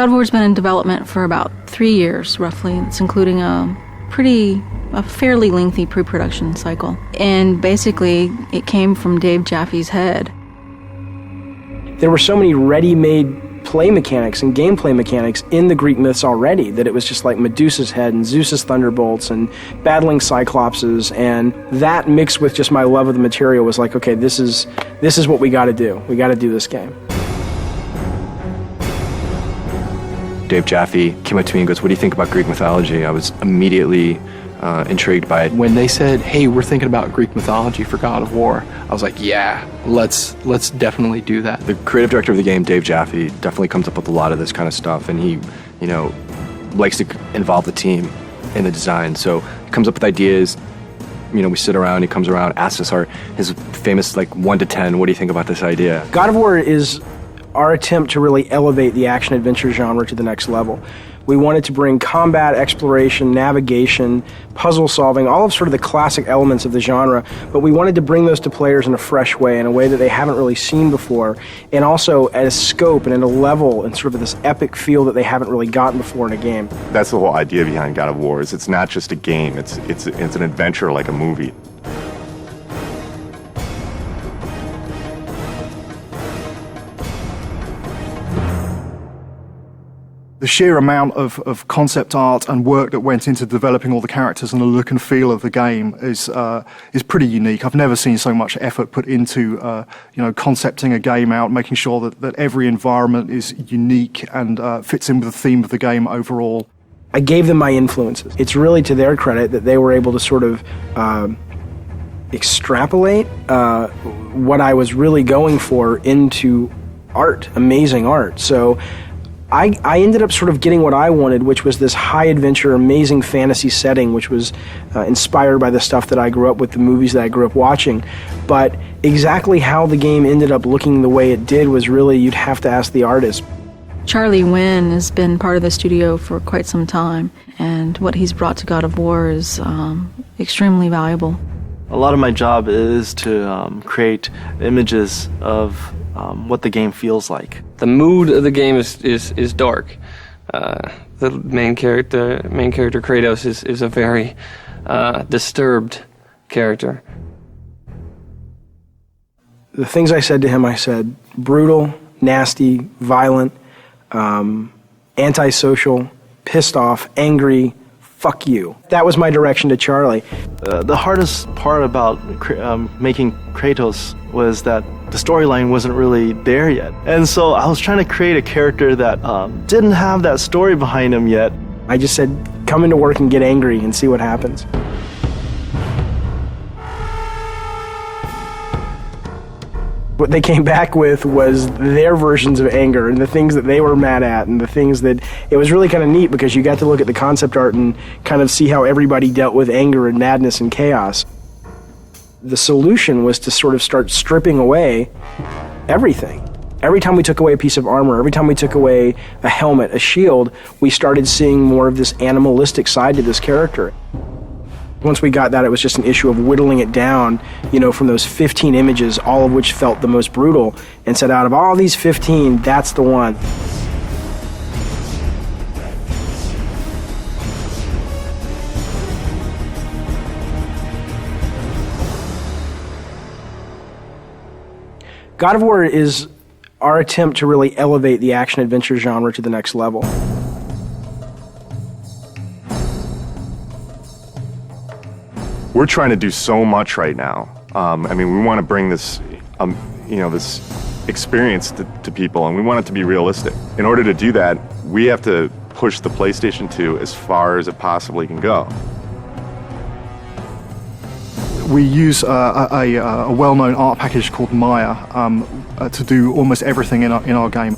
God of War's been in development for about 3 years, roughly. It's including a fairly lengthy pre-production cycle. And basically, it came from Dave Jaffe's head. There were so many ready-made play mechanics and gameplay mechanics in the Greek myths already that it was just like Medusa's head and Zeus's thunderbolts and battling Cyclopses, and that mixed with just my love of the material was like, okay, this is what we got to do. We got to do this game. Dave Jaffe came up to me and goes, "What do you think about Greek mythology?" I was immediately intrigued by it. When they said, "Hey, we're thinking about Greek mythology for God of War," I was like, "Yeah, let's definitely do that." The creative director of the game, Dave Jaffe, definitely comes up with a lot of this kind of stuff, and he, likes to involve the team in the design. So he comes up with ideas. We sit around. He comes around, asks us his famous 1 to 10. What do you think about this idea? God of War is our attempt to really elevate the action-adventure genre to the next level. We wanted to bring combat, exploration, navigation, puzzle solving, all of sort of the classic elements of the genre, but we wanted to bring those to players in a fresh way, in a way that they haven't really seen before, and also at a scope and at a level and sort of this epic feel that they haven't really gotten before in a game. That's the whole idea behind God of War, is it's not just a game, it's an adventure like a movie. The sheer amount of concept art and work that went into developing all the characters and the look and feel of the game is pretty unique. I've never seen so much effort put into concepting a game out, making sure that every environment is unique and fits in with the theme of the game overall. I gave them my influences. It's really to their credit that they were able to sort of extrapolate what I was really going for into art, amazing art. So I ended up sort of getting what I wanted, which was this high-adventure, amazing fantasy setting, which was inspired by the stuff that I grew up with, the movies that I grew up watching. But exactly how the game ended up looking the way it did was really, you'd have to ask the artist. Charlie Wynn has been part of the studio for quite some time, and what he's brought to God of War is extremely valuable. A lot of my job is to create images of what the game feels like. The mood of the game is dark. The main character Kratos is a very disturbed character. The things I said to him, I said brutal, nasty, violent, antisocial, pissed off, angry, fuck you. That was my direction to Charlie. The hardest part about making Kratos was that the storyline wasn't really there yet. And so I was trying to create a character that didn't have that story behind him yet. I just said, come into work and get angry and see what happens. What they came back with was their versions of anger and the things that they were mad at and the things that... It was really kind of neat because you got to look at the concept art and kind of see how everybody dealt with anger and madness and chaos. The solution was to sort of start stripping away everything. Every time we took away a piece of armor, every time we took away a helmet, a shield, we started seeing more of this animalistic side to this character. Once we got that, it was just an issue of whittling it down, from those 15 images, all of which felt the most brutal, and said, out of all these 15, that's the one. God of War is our attempt to really elevate the action-adventure genre to the next level. We're trying to do so much right now. We want to bring this, this experience to people, and we want it to be realistic. In order to do that, we have to push the PlayStation 2 as far as it possibly can go. We use a well-known art package called Maya to do almost everything in our game.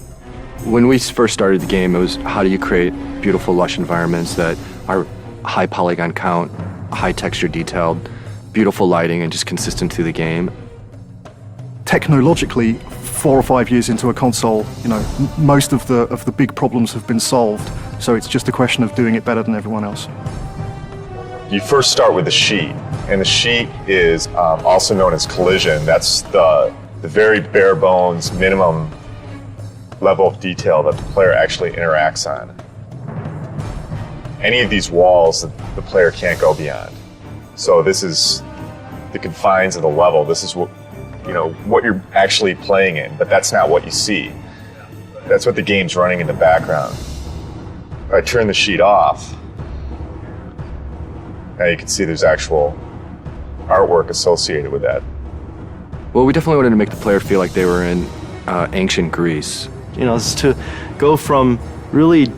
When we first started the game, it was how do you create beautiful, lush environments that are high polygon count, high texture detailed, beautiful lighting, and just consistent through the game. Technologically, 4 or 5 years into a console, most of the big problems have been solved. So it's just a question of doing it better than everyone else. You first start with the sheet, and the sheet is also known as collision. That's the very bare bones minimum level of detail that the player actually interacts on. Any of these walls that the player can't go beyond. So this is the confines of the level. This is what, you know, what you're actually playing in, but that's not what you see. That's what the game's running in the background. If I turn the sheet off, now you can see there's actual artwork associated with that. Well, we definitely wanted to make the player feel like they were in ancient Greece. You know, it's to go from really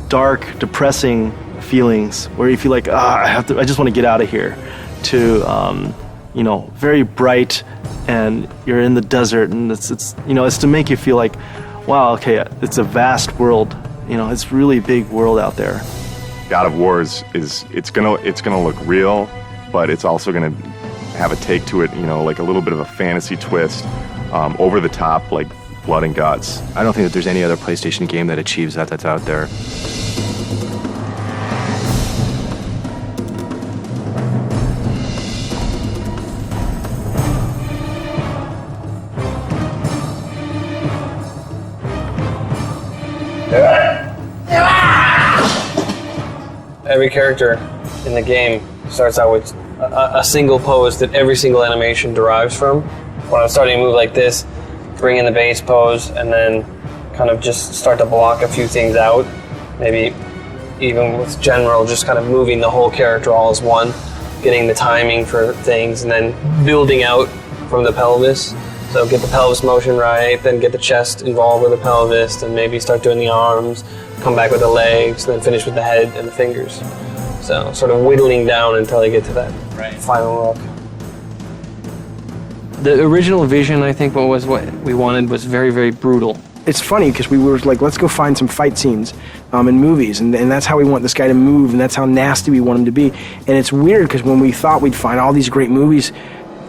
dark, depressing feelings where you feel like, I just want to get out of here, to you know, very bright, and you're in the desert, and it's you know, it's to make you feel like, wow, okay, it's a vast world. You know, it's really big world out there. God of War is it's gonna look real, but it's also gonna have a take to it, you know, like a little bit of a fantasy twist, over the top, like blood and guts. I don't think that there's any other PlayStation game that achieves that that's out there. Every character in the game starts out with a single pose that every single animation derives from. When I'm starting to move like this, bring in the base pose, and then kind of just start to block a few things out. Maybe even with general, just kind of moving the whole character all as one, getting the timing for things, and then building out from the pelvis. So get the pelvis motion right, then get the chest involved with the pelvis, and maybe start doing the arms, come back with the legs, then finish with the head and the fingers. So sort of whittling down until I get to that final look. The original vision, I think, what we wanted was very, very brutal. It's funny because we were like, let's go find some fight scenes in movies, and that's how we want this guy to move, and that's how nasty we want him to be. And it's weird because when we thought we'd find all these great movies,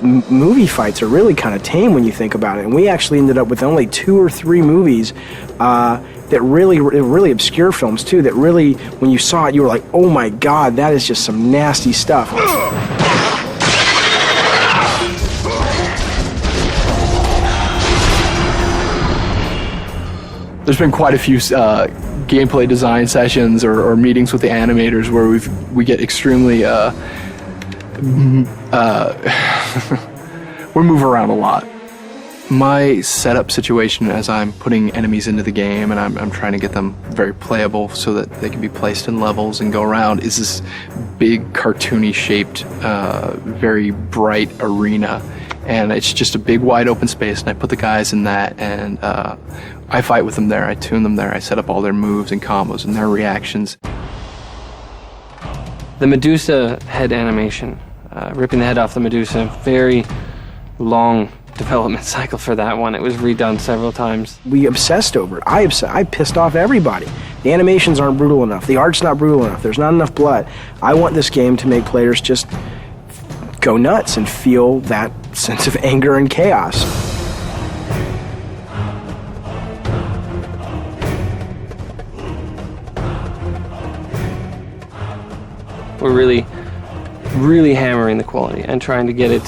movie fights are really kind of tame when you think about it. And we actually ended up with only 2 or 3 movies that really obscure films too, that really, when you saw it, you were like, oh my God, that is just some nasty stuff. There's been quite a few gameplay design sessions or meetings with the animators where we get extremely we move around a lot. My setup situation as I'm putting enemies into the game and I'm trying to get them very playable so that they can be placed in levels and go around is this big cartoony shaped, very bright arena. And it's just a big wide open space, and I put the guys in that, and I fight with them there, I tune them there, I set up all their moves and combos and their reactions. The Medusa head animation, ripping the head off the Medusa, very long development cycle for that one. It was redone several times. We obsessed over it. I pissed off everybody. The animations aren't brutal enough. The art's not brutal enough. There's not enough blood. I want this game to make players just go nuts and feel that sense of anger and chaos. We're really, really hammering the quality and trying to get it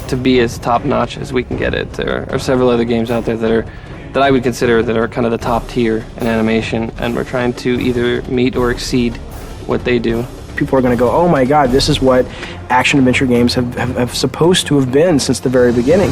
to be as top-notch as we can get it. There are several other games out there that I would consider that are kind of the top tier in animation, and we're trying to either meet or exceed what they do. People are going to go, oh my God, this is what action-adventure games have supposed to have been since the very beginning.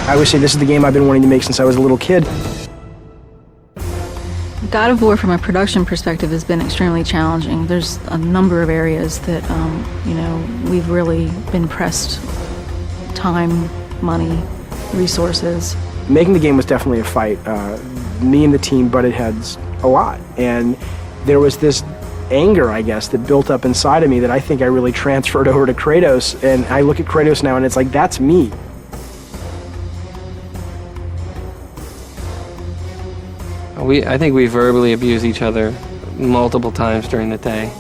I always say this is the game I've been wanting to make since I was a little kid. God of War, from a production perspective, has been extremely challenging. There's a number of areas that, we've really been pressed. Time, money, resources. Making the game was definitely a fight. Me and the team butted heads a lot. And there was this anger, I guess, that built up inside of me that I think I really transferred over to Kratos. And I look at Kratos now and it's like, that's me. I think we verbally abuse each other multiple times during the day.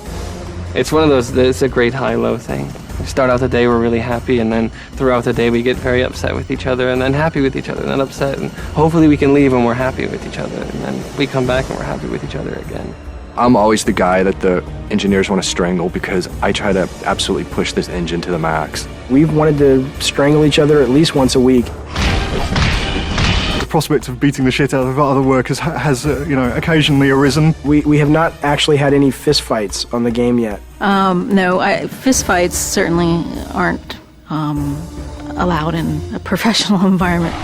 It's one of those, it's a great high-low thing. Start out the day, we're really happy, and then throughout the day we get very upset with each other, and then happy with each other, and then upset, and hopefully we can leave and we're happy with each other, and then we come back and we're happy with each other again. I'm always the guy that the engineers want to strangle because I try to absolutely push this engine to the max. We've wanted to strangle each other at least once a week. The prospect of beating the shit out of other workers has occasionally arisen. We have not actually had any fist fights on the game yet. No, fist fights certainly aren't allowed in a professional environment.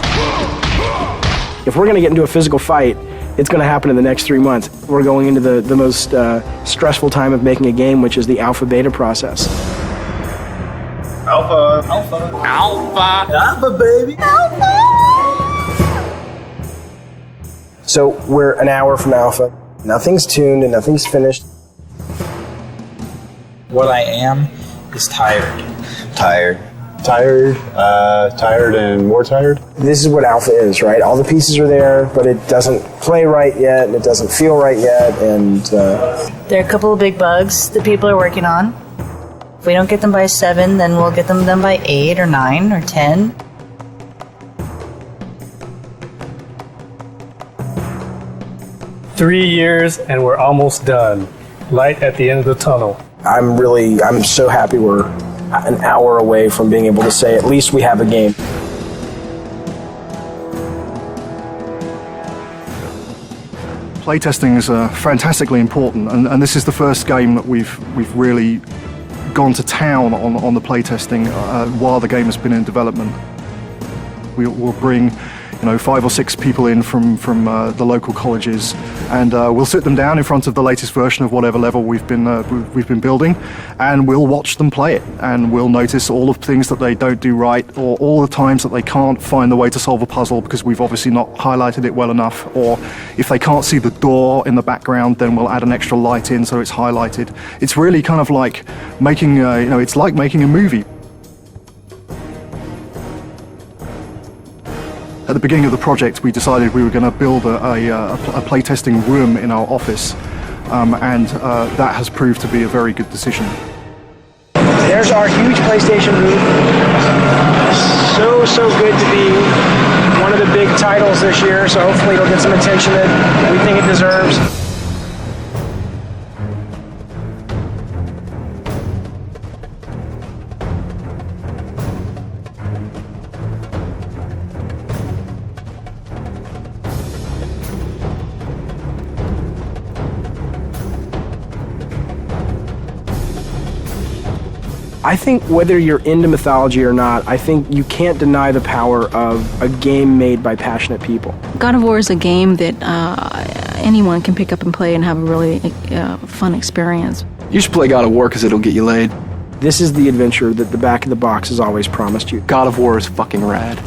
If we're going to get into a physical fight, it's going to happen in the next 3 months. We're going into the most stressful time of making a game, which is the alpha-beta process. Alpha. Alpha. Alpha. Alpha, baby. Alpha. So we're an hour from alpha. Nothing's tuned and nothing's finished. What I am is tired. Tired. Tired and more tired. This is what alpha is, right? All the pieces are there, but it doesn't play right yet, and it doesn't feel right yet, and... There are a couple of big bugs that people are working on. If we don't get them by 7, then we'll get them done by 8 or 9 or 10. Three years and we're almost done. Light at the end of the tunnel. I'm so happy we're an hour away from being able to say at least we have a game. Playtesting is fantastically important, and this is the first game that we've really gone to town on the playtesting while the game has been in development. We'll bring 5 or 6 people in from the local colleges, and we'll sit them down in front of the latest version of whatever level we've been building, and we'll watch them play it, and we'll notice all of the things that they don't do right, or all the times that they can't find the way to solve a puzzle because we've obviously not highlighted it well enough, or if they can't see the door in the background, then we'll add an extra light in so it's highlighted. It's really kind of like making it's like making a movie. At the beginning of the project, we decided we were going to build a playtesting room in our office, and that has proved to be a very good decision. There's our huge PlayStation booth. So good to be one of the big titles this year, so hopefully it'll get some attention that we think it deserves. I think whether you're into mythology or not, I think you can't deny the power of a game made by passionate people. God of War is a game that anyone can pick up and play and have a really fun experience. You should play God of War because it'll get you laid. This is the adventure that the back of the box has always promised you. God of War is fucking rad.